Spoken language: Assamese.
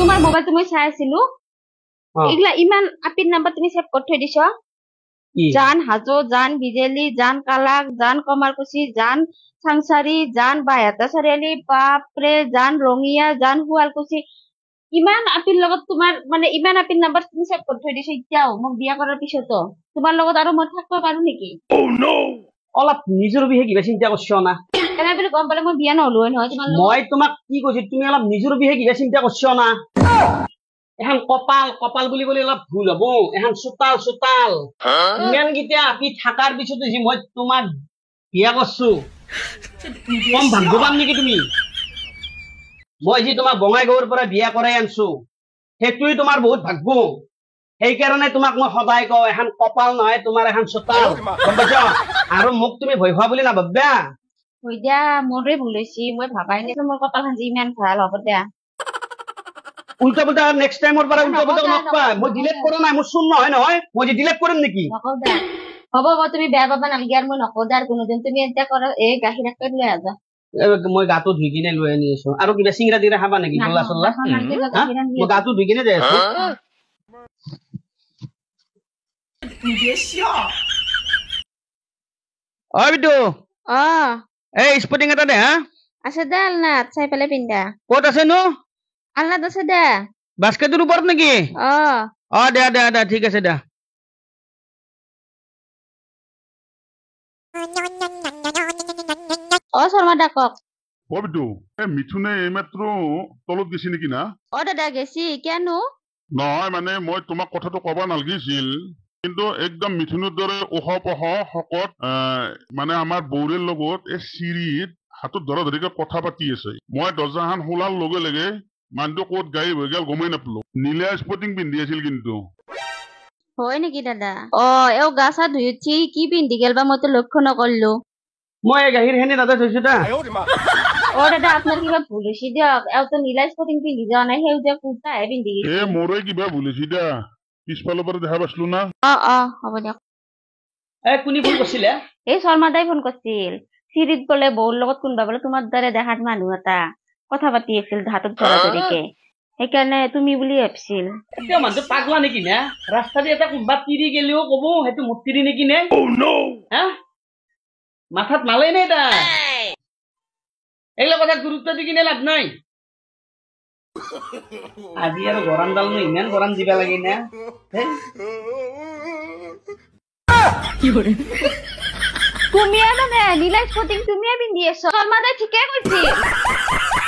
তোমাৰ মোবাইলটো মই চাই আছিলো এগুলা ইমান আপিৰ নাম্বাৰ তুমি সেভ কৰি থৈ দিছ জান হাজো জান বিজেলি জান কালাক জান কমাৰকুছি জান চাংচাৰী জান বায়াতা চাৰিআলি বাপৰে জান ৰঙিয়া জান শুৱালকুছি ইমান আপিৰ লগত তোমাৰ মানে ইমান আপিৰ নাম্বাৰ তুমি সেভ কৰি থৈ দিছ এতিয়াও মোক বিয়া কৰাৰ পিছতো তোমাৰ লগত আৰু মই থাকিব পাৰো নেকি অলপ নিজৰ বিষয়ে কিবা চিন্তা কৰিছ না কেনে বুলি গম পালে মই বিয়া নহলো নহয় তোমাৰ মই তোমাক কি কৈছো তুমি অলপ নিজৰ বিষয়ে কিবা চিন্তা কৰিছ না এখন কপাল কপাল বুলি ক'লে অলপ ভুল হব এখন চোতাল চোতাল ইমান গিটা আপি থাকাৰ পিছতো যে মই তোমাক বিয়া কৰছো কম ভাগ্যৱান নেকি তুমি মই যে তোমাক বঙাইগাঁৱৰ পৰা বিয়া কৰাই আনছো সেইটোৱে তোমাৰ বহুত ভাগ্য সেইকাৰণে তোমাক মই সদায় কওঁ এখন কপাল নহয় তোমাৰ এখন চোতাল গম পাইছ আৰু মোক তুমি ভয় খোৱা বুলি নাভাবিবা হৈ দিয়া মোৰে ভুল হৈছে মই ভাবাই নাই মোৰ কপালখন যে ইমান ভাল হ'ব দিয়া উল্টা পুল্টা নেক্সট টাইমৰ পৰা উল্টা পুল্টা নকবা মই ডিলিট কৰা নাই মোৰ শুন নহয় মই যে ডিলিট কৰিম নেকি নকও দা হ'ব তুমি বেয়া পাবা নালগে আৰু মই নকও দা কোনোদিন তুমি এতিয়া কৰা এই গাখীৰ এক লৈ আজা মই গাটো ধুই কিনে লৈ আনি আছো আৰু কিবা চিংৰা দিৰা খাবা নেকি চল্লা চল্লা মই গাটো ধুই কিনে যাই আছো অ বিটু এই স্পটিং এটা দে হা আছে দা আলনাত চাই পেলাই পিন্ধা ক'ত আছে নো আলনাত আছে দা বাস্কেটৰ ওপৰত নেকি অ দে দে দে ঠিক আছে দে অ শৰ্মা দা কক অ বিটু মিথুনে এইমাত্ৰ তলত গেছি নেকি না অ দাদা গেছি কিয়নো নহয় মানে মই তোমাক কথাটো কব নালগিছিল কিন্তু একদম মিথুনৰ দৰে ওখ পখ শকত মানে আমাৰ বৌৰেৰ লগত এই চিৰিত হাতত ধৰা ধৰিকে কথা পাতি আছে মই দৰ্জাখন খোলাৰ লগে লগে মানুহটো ক'ত গাড়ী হৈ গেল গমেই নাপালো নীলা স্পটিং পিন্ধি আছিল কিন্তু হয় নেকি দাদা অ এও গা চা ধুই উঠি কি পিন্ধি গেল বা মইতো লক্ষ্য নকৰিলো মই গাখীৰ খিনি দাদা থৈছো দা অ দাদা আপোনাৰ কিবা ভুল হৈছে দিয়ক এওঁতো নীলা স্পটিং পিন্ধি যোৱা নাই সেউজীয়া কুৰ্তাহে পিন্ধি গৈছে মোৰে কিবা ভুল হৈছে দা পিছফালৰ পৰা দেখা পাইছিলো না হ'ব দিয়ক কোনে ফোন কৰিছিলে এই শৰ্মা দাই ফোন কৰিছিল চিৰিত বোলে বৌৰ লগত কোনোবা বোলে তোমাৰ দৰে দেখাত মানুহ এটা কথা পাতি আছিল হাতত ধৰা ধৰিকে সেইকাৰণে তুমি বুলি ভাবিছিল এতিয়া মানুহটো পাগলা নেকি না ৰাস্তাতে এটা কোনোবা তিৰি গেলিও কব সেইটো মোৰ তিৰি নেকি নে মাথাত মালেই নাই তাই এইগিলা কথা গুৰুত্ব দি কিনে লাভ নাই আজি আৰু গৰমডাল নো ইমান গৰম দিবা লাগে না তুমিয়ে মানে নীলা স্পটিং তুমিয়ে পিন্ধি আছ শৰ্মা দাই ঠিকে কৈছিল